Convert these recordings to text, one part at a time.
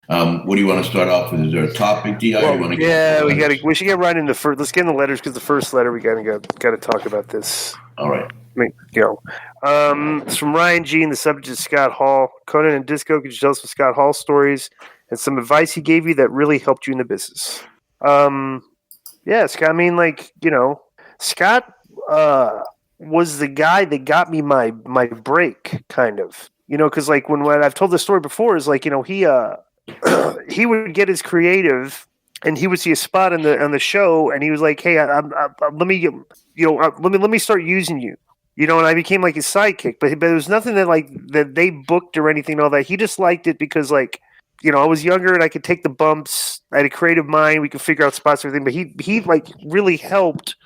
What do you want to start off with? Is there a topic, Di? Well, we should get right into the first. Let's get into the letters because the first letter we got to talk about this. All right. It's from Ryan G. and the subject is Scott Hall. Konnan and Disco, could you tell us some Scott Hall stories and some advice he gave you that really helped you in the business? Scott. I mean, Scott was the guy that got me my break, kind of. Because when I've told this story before, is he would get his creative, and he would see a spot on the show, and he was like, "Hey, let me start using you." And I became like his sidekick, but there was nothing that they booked or anything and all that. He just liked it because I was younger and I could take the bumps. I had a creative mind. We could figure out spots and everything. But he really helped,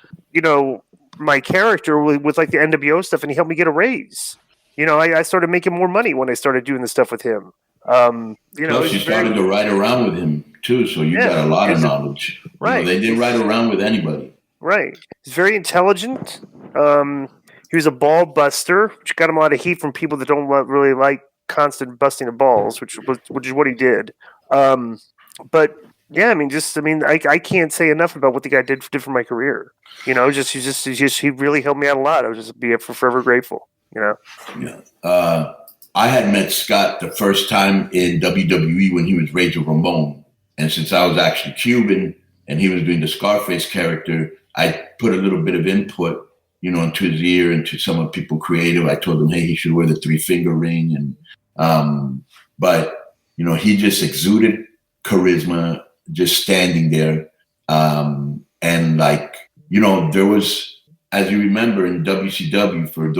my character with the NWO stuff, and he helped me get a raise. I started making more money when I started doing the stuff with him. Plus, you started to ride around with him too, so you got a lot of knowledge. Right, they didn't ride around with anybody. Right, he's very intelligent. He was a ball buster, which got him a lot of heat from people that don't really like constant busting of balls, which is what he did. But yeah, I can't say enough about what the guy did for my career. He really helped me out a lot. I would just be forever grateful. Yeah. I had met Scott the first time in WWE when he was Razor Ramon, and since I was actually Cuban and he was doing the Scarface character, I put a little bit of input, into his ear and to some of people creative. I told him, hey, he should wear the 3-finger ring. And, but, he just exuded charisma, just standing there. And there was, as you remember in WCW, for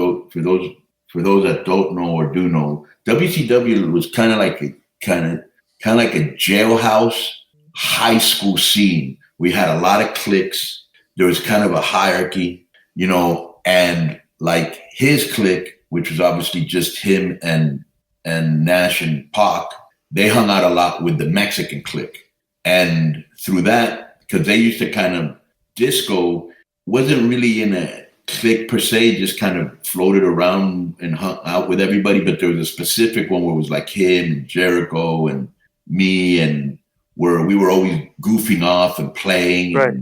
those that don't know or do know, WCW was kind of like a jailhouse high school scene. We had a lot of cliques. There was kind of a hierarchy, and like his clique, which was obviously just him and Nash and Pac, they hung out a lot with the Mexican clique. And through that, because they used to kind of, Disco wasn't really in a clique per se, just kind of floated around and hung out with everybody. But there was a specific one where it was like him and Jericho and me, and where we were always goofing off and playing, right.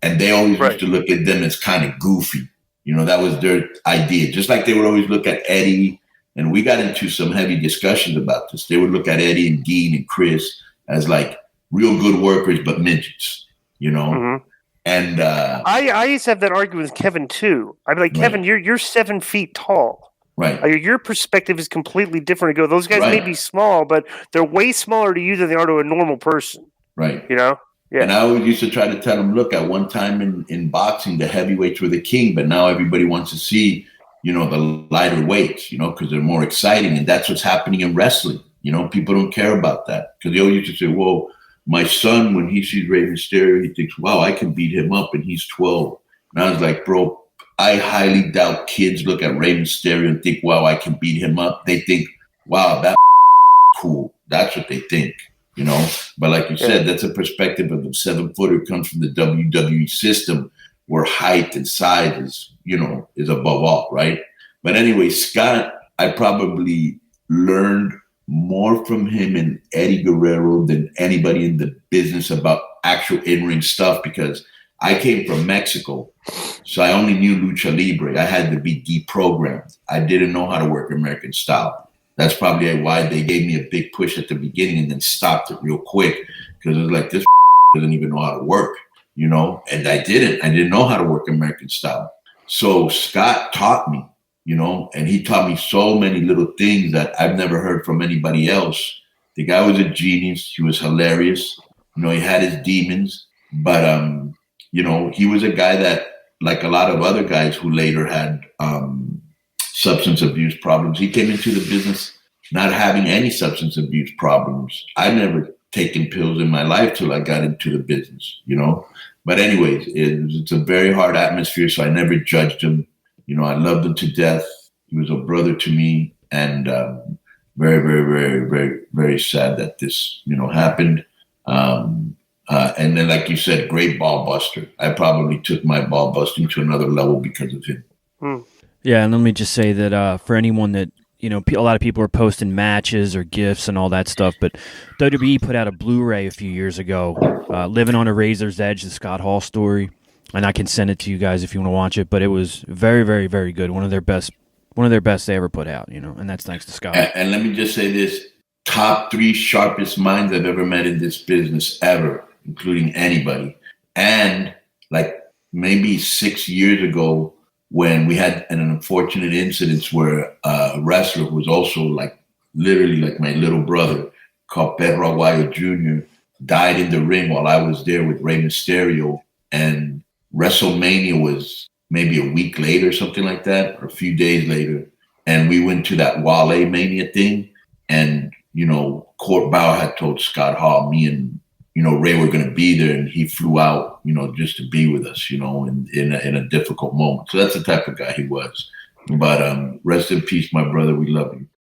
And they always used to look at them as kind of goofy. That was their idea. Just like they would always look at Eddie, and we got into some heavy discussions about this. They would look at Eddie and Dean and Chris as like real good workers, but midgets, Mm-hmm. And I used to have that argument with Kevin too. I'd be like, Kevin, you're 7 feet tall. Right. Your perspective is completely different. Those guys may be small, but they're way smaller to you than they are to a normal person. Right. Yeah. And I always used to try to tell them, look, at one time in boxing, the heavyweights were the king, but now everybody wants to see, the lighter weights, because they're more exciting. And that's what's happening in wrestling. People don't care about that, because they always used to say, whoa, my son, when he sees Rey Mysterio, he thinks, wow, I can beat him up, and he's 12. And I was like, bro, I highly doubt kids look at Rey Mysterio and think, wow, I can beat him up. They think, wow, that's cool. That's what they think, But like you said, that's a perspective of the 7-footer comes from the WWE system, where height and size is above all, right? But anyway, Scott, I probably learned more from him and Eddie Guerrero than anybody in the business about actual in-ring stuff, because I came from Mexico, so I only knew lucha libre. I had to be deprogrammed. I didn't know how to work American style. That's probably why they gave me a big push at the beginning and then stopped it real quick, because it was like, this doesn't even know how to work, and I didn't know how to work American style. So Scott taught me, and he taught me so many little things that I've never heard from anybody else. The guy was a genius. He was hilarious. He had his demons, but, he was a guy that, like a lot of other guys who later had substance abuse problems, he came into the business not having any substance abuse problems. I never taken pills in my life till I got into the business, But anyways, it's a very hard atmosphere, so I never judged him. I loved him to death. He was a brother to me, and very, very, very, very, very sad that this, happened. And then, like you said, great ball buster. I probably took my ball busting to another level because of him. Yeah, and let me just say that for anyone that you know, a lot of people are posting matches or gifts and all that stuff, but WWE put out a Blu-ray a few years ago, Living on a Razor's Edge, the Scott Hall story, and I can send it to you guys if you want to watch it. But it was very, very, very good. One of their best they ever put out, you know, and that's thanks to Scott. And let me just say this: top 3 sharpest minds I've ever met in this business ever, including anybody. And like maybe 6 years ago, when we had an unfortunate incident where a wrestler who was also like literally like my little brother, called Pedro Aguayo Jr., died in the ring while I was there with Rey Mysterio. And WrestleMania was maybe a week later, something like that, or a few days later. And we went to that Wale Mania thing. And, you know, Court Bauer had told Scott Hall, me and, you know, Ray were going to be there, and he flew out, you know, just to be with us, you know, in a difficult moment. So that's the type of guy he was. But rest in peace, my brother. We love you.